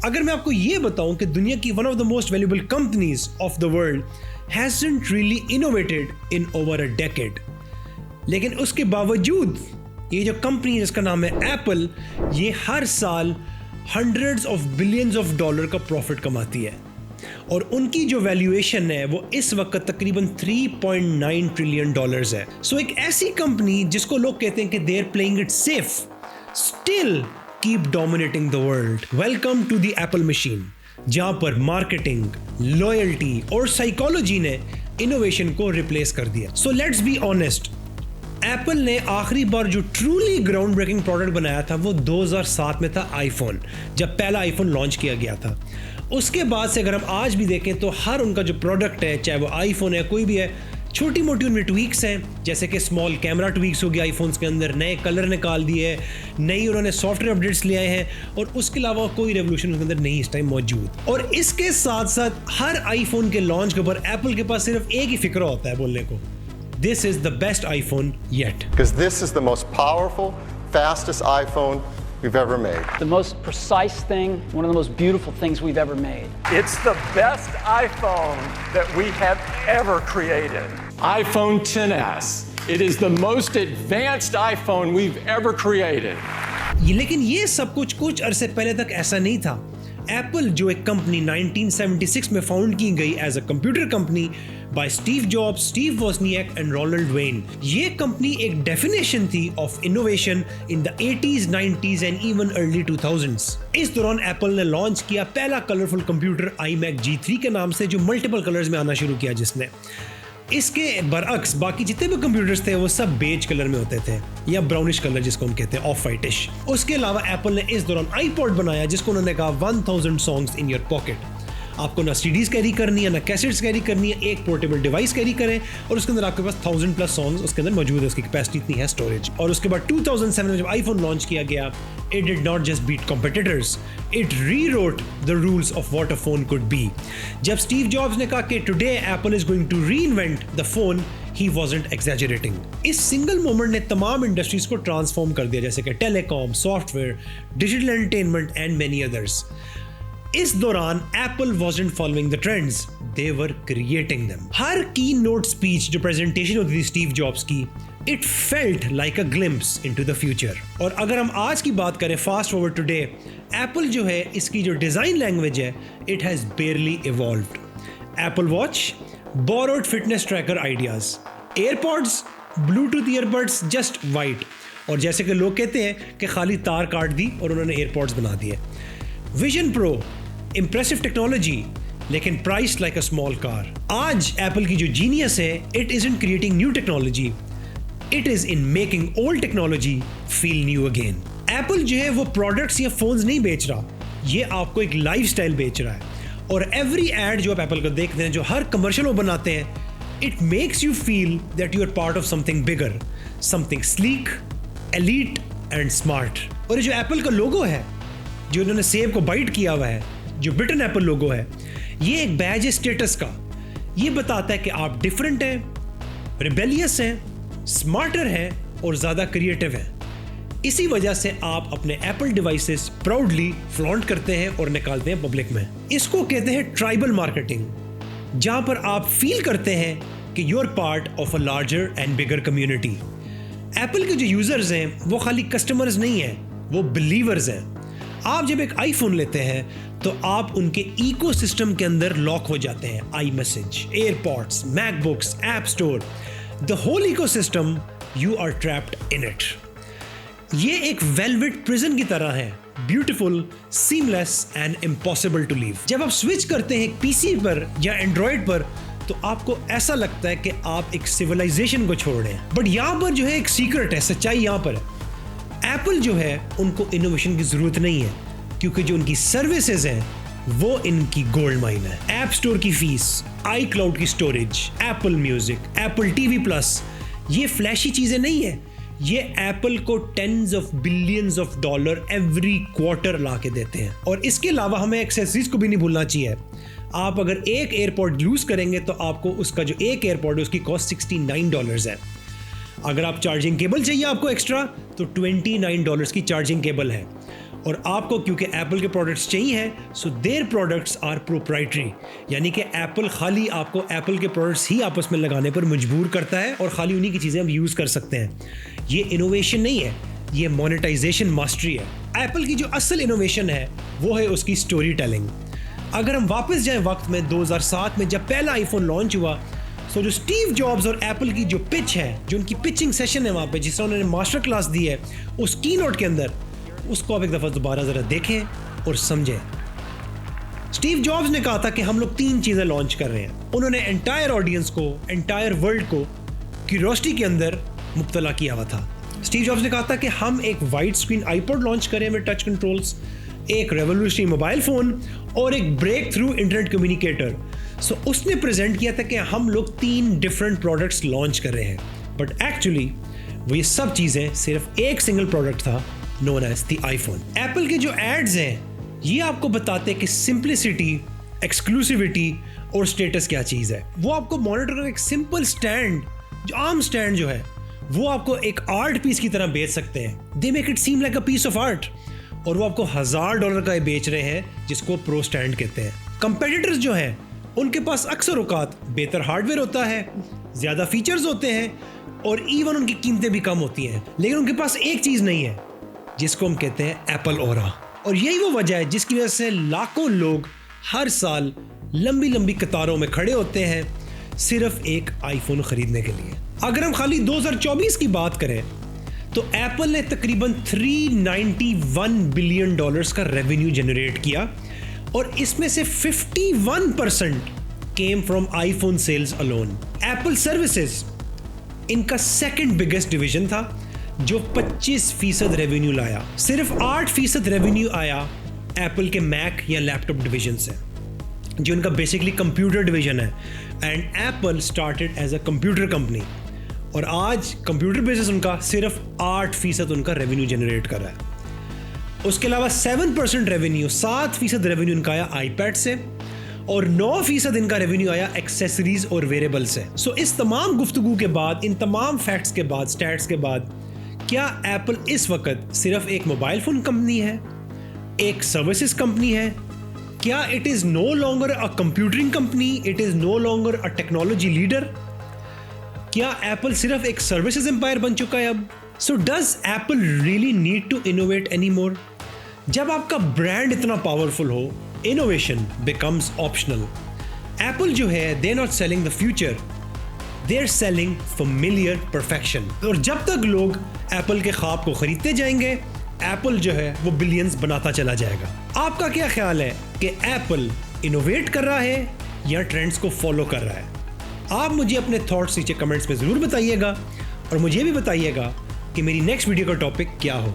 अगर मैं आपको ये बताऊं कि दुनिया की one of the most valuable companies of the world hasn't really innovated in over a decade, लेकिन उसके बावजूद ये जो कंपनी जिसका नाम है एप्पल, ये हर साल hundreds of billions of dollar का प्रॉफिट कमाती है और उनकी जो वैल्यूएशन है वो इस वक्त तकरीबन 3.9 ट्रिलियन डॉलर्स है। सो एक ऐसी कंपनी जिसको लोग कहते हैं कि they are playing it safe, still keep dominating the world. Welcome to the Apple machine, जहां पर मार्केटिंग, लॉयल्टी और साइकोलॉजी ने इनोवेशन को रिप्लेस कर दिया। So let's be honest, Apple ने आखिरी बार जो ट्रूली ग्राउंड ब्रेकिंग प्रोडक्ट बनाया था वो 2007 में था आईफोन, जब पहला आईफोन लॉन्च किया गया था। उसके बाद से अगर हम आज भी देखें तो हर उनका जो प्रोडक्ट है, चाहे वो आईफोन है कोई भी है, छोटी मोटी उनमें ट्वीक्स हैं, जैसे कि स्मॉल कैमरा ट्वीक्स हो गया आईफोन्स के अंदर, नए कलर निकाल दिए हैं, नई उन्होंने सॉफ्टवेयर अपडेट्स ले आए हैं और उसके अलावा कोई रेवोल्यूशन उसके अंदर नहीं इस टाइम मौजूद। और इसके साथ साथ हर आईफोन के लॉन्च के ऊपर एप्पल के पास सिर्फ एक ही फिक्र होता है बोलने को, This is the best iPhone yet. Because this is the most powerful, fastest iPhone we've ever made. The most precise thing, one of the most beautiful things we've ever made. It's the best iPhone that we have ever created. iPhone XS. It is the most advanced iPhone we've ever created. लेकिन ये सब कुछ अरसे पहले तक ऐसा नहीं था। एप्पल जो एक कंपनी 1976 में फाउंड की गई as a computer company by Steve Jobs, Steve Wozniak and Ronald Wayne, ये कंपनी एक डेफिनेशन थी of innovation in the 80s, 90s एंड इवन अर्ली 2000s। इस दौरान एप्पल ने लॉन्च किया पहला कलरफुल कंप्यूटर iMac G3 के नाम से, जो मल्टीपल कलर्स में आना शुरू किया जिसने। इसके बरअक्स बाकी जितने भी कंप्यूटर्स थे वो सब बेज कलर में होते थे या ब्राउनिश कलर जिसको हम कहते हैं, ऑफ वाइटिश। उसके अलावा एप्पल ने इस दौरान आईपॉड बनाया जिसको उन्होंने कहा 1000 सॉन्ग्स इन योर पॉकेट। आपको ना सीडीज कैरी करनी है ना कैसेट्स कैरी करनी है, एक पोर्टेबल डिवाइस कैरी करें और उसके अंदर आपके पास 1000+ सॉन्ग्स उसके अंदर मौजूद है, उसकी कैपेसिटी इतनी है स्टोरेज। और उसके बाद 2007 में जब आईफोन लॉन्च किया गया, it did not just beat competitors, it rewrote the rules of what a phone could be. जब स्टीव जॉब्स ने कहा कि today Apple is going to reinvent the phone, he wasn't exaggerating. इस single moment ने तमाम industries को transform कर दिया, जैसे कि telecom, software, digital entertainment and many others. इस दौरान Apple wasn't following the trends, they were creating them. हर की नोट स्पीच जो प्रेजेंटेशन होती थी स्टीव जॉब्स की, It felt like a glimpse into the future. और अगर हम आज की बात करें, फास्ट फॉरवर्ड टुडे, एप्पल जो है इसकी जो डिजाइन लैंग्वेज है, it has बेयरली evolved. Apple watch, borrowed fitness tracker ideas, AirPods, Bluetooth earbuds just white, और जैसे कि लोग कहते हैं कि खाली तार काट दी और उन्होंने एयरपॉड्स बना दिए। विजन प्रो, इंप्रेसिव टेक्नोलॉजी लेकिन price like a small car. आज एप्पल की जो जीनियस है, it isn't creating new technology, It is in making old technology feel new again. Apple जो है वो प्रोडक्ट्स या फोन्स नहीं बेच रहा, ये आपको एक लाइफस्टाइल बेच रहा है। और एवरी एड जो आप एप्पल का देखते हैं, जो हर कमर्शियल वो बनाते हैं, it makes you feel that you are part of something bigger, something sleek, elite and smart. और जो एप्पल का लोगो है, जो उन्होंने सेब को बाइट किया हुआ है, जो ब्रिटन एप्पल लोगो है, ये एक बैज है स्टेटस का। ये बताता है कि आप डिफरेंट हैं, रिबेलियस हैं, स्मार्टर है और ज्यादा क्रिएटिव है। इसी वजह से आप अपने एप्पल डिवाइसेस प्राउडली फ्लॉन्ट करते हैं और निकालते हैं पब्लिक में। इसको कहते हैं ट्राइबल मार्केटिंग, जहां पर आप फील करते हैं कि you are part of a larger and bigger community. Apple के जो यूजर्स हैं वो खाली कस्टमर्स नहीं हैं, वो बिलीवर्स हैं। आप जब एक आईफोन लेते हैं तो आप उनके इकोसिस्टम के अंदर लॉक हो जाते हैं। I message, AirPods, MacBooks, app store, The whole ecosystem, you are trapped in it. ये एक velvet prison की तरह है, beautiful, seamless and impossible to leave. जब आप स्विच करते हैं एक पीसी पर या एंड्रॉइड पर, तो आपको ऐसा लगता है कि आप एक सिविलाइजेशन को छोड़ रहे हैं। बट यहाँ पर जो है एक सीक्रेट है, सच्चाई यहाँ पर है। एप्पल जो है उनको इनोवेशन की जरूरत नहीं है, क्योंकि जो उनकी सर्विसेज हैं वो इनकी गोल्ड माइन है। ऐप स्टोर की फीस, आई क्लाउड की storage, Apple music, Apple TV plus, ये फ्लैशी चीजें नहीं है, ये एप्पल को tens of billions of dollar every quarter ला के देते हैं। और इसके अलावा हमें एक्सेसरीज को भी नहीं भूलना चाहिए। आप अगर एक एयरपॉड यूज करेंगे तो आपको उसका जो एक एयरपॉड है उसकी कॉस्ट $69 है। अगर आप चार्जिंग केबल चाहिए आपको एक्स्ट्रा, तो $29 की चार्जिंग केबल है। और आपको क्योंकि एप्पल के प्रोडक्ट्स चाहिए हैं, so their products are proprietary, यानी कि एप्पल खाली आपको एप्पल के प्रोडक्ट्स ही आपस में लगाने पर मजबूर करता है और खाली उन्हीं की चीज़ें हम यूज़ कर सकते हैं। ये इनोवेशन नहीं है, ये मोनेटाइजेशन मास्टरी है। एप्पल की जो असल इनोवेशन है वो है उसकी स्टोरी टेलिंग। अगर हम वापस जाएं वक्त में 2007 में जब पहला आईफोन लॉन्च हुआ, सो जो स्टीव जॉब्स और एप्पल की जो पिच है, जो उनकी पिचिंग सेशन है वहाँ पे जिसमें उन्होंने मास्टर क्लास दी है उस कीनोट के अंदर, उसको आप एक दफ़ा दोबारा ज़रा देखें और समझें। स्टीव जॉब्स ने कहा था कि हम लोग 3 चीज़ें लॉन्च कर रहे हैं। उन्होंने एंटायर ऑडियंस को, एंटायर वर्ल्ड को क्यूरियोसिटी के अंदर मुब्तला किया हुआ था। स्टीव जॉब्स ने कहा था कि हम एक वाइड स्क्रीन आईपॉड लॉन्च करें विद टच कंट्रोल्स, एक रेवोल्यूशनरी मोबाइल फ़ोन और एक ब्रेक थ्रू इंटरनेट कम्युनिकेटर। सो उसने प्रेजेंट किया था कि हम लोग 3 डिफरेंट प्रोडक्ट्स लॉन्च कर रहे हैं, बट एक्चुअली वो ये सब चीज़ें सिर्फ एक सिंगल प्रोडक्ट था known as the iPhone. Apple के जो एड्स हैं ये आपको बताते हैं कि सिंप्लिसिटी, एक्सक्लूसिविटी और स्टेटस क्या चीज़ है। वो आपको मॉनिटर का एक सिंपल स्टैंड, जो आम स्टैंड जो है, वो आपको एक आर्ट पीस की तरह बेच सकते हैं। They make it seem like a piece of art, और वो आपको $1000 का बेच रहे हैं जिसको प्रो स्टैंड कहते हैं। कंपेटिटर्स जो हैं उनके पास अक्सर औकात बेहतर हार्डवेयर होता है, ज़्यादा फीचर्स होते हैं और इवन उनकी कीमतें भी कम होती हैं, लेकिन उनके पास एक चीज़ नहीं है जिसको हम कहते हैं एप्पल ऑरा। और यही वो वजह है जिसकी वजह से लाखों लोग हर साल लंबी लंबी कतारों में खड़े होते हैं सिर्फ एक आईफोन खरीदने के लिए। अगर हम खाली 2024 की बात करें तो एप्पल ने तकरीबन $391 बिलियन का रेवेन्यू जनरेट किया और इसमें से 51% came from iPhone sales alone. Apple services इनका सेकंड बिगेस्ट डिवीजन था जो 25% रेवेन्यू लाया। सिर्फ 8% रेवेन्यू आया एप्पल के मैक या लैपटॉप डिवीजन से, जो इनका बेसिकली कंप्यूटर डिवीजन है। And Apple started as a computer company और आज कंप्यूटर बिजनेस उनका सिर्फ 8% उनका रेवेन्यू जनरेट कर रहा है। उसके अलावा 7% रेवेन्यू, 7% रेवेन्यू इनका आया आईपैड से और 9% इनका रेवेन्यू आया एक्सेसरीज और वेरेबल से। सो इस तमाम गुफ्तगू के बाद, इन तमाम फैक्ट्स के बाद, स्टैट्स के बाद, क्या एप्पल इस वक्त सिर्फ एक मोबाइल फोन कंपनी है, एक सर्विसेज कंपनी है? क्या it is no longer a computing company, it is no longer a technology leader? क्या एप्पल सिर्फ एक सर्विसेज एम्पायर बन चुका है अब? So does Apple really need to innovate any more? जब आपका ब्रांड इतना पावरफुल हो, इनोवेशन बिकम्स ऑप्शनल। एप्पल जो है, they are not selling the future, they are selling familiar perfection. और जब तक लोग एप्पल के ख्वाब को खरीदते जाएंगे, एप्पल जो है वो बिलियंस बनाता चला जाएगा। आपका क्या ख्याल है कि एप्पल इनोवेट कर रहा है या ट्रेंड्स को फॉलो कर रहा है? आप मुझे अपने थॉट्स नीचे कमेंट्स में ज़रूर बताइएगा और मुझे भी बताइएगा कि मेरी नेक्स्ट वीडियो का टॉपिक क्या हो।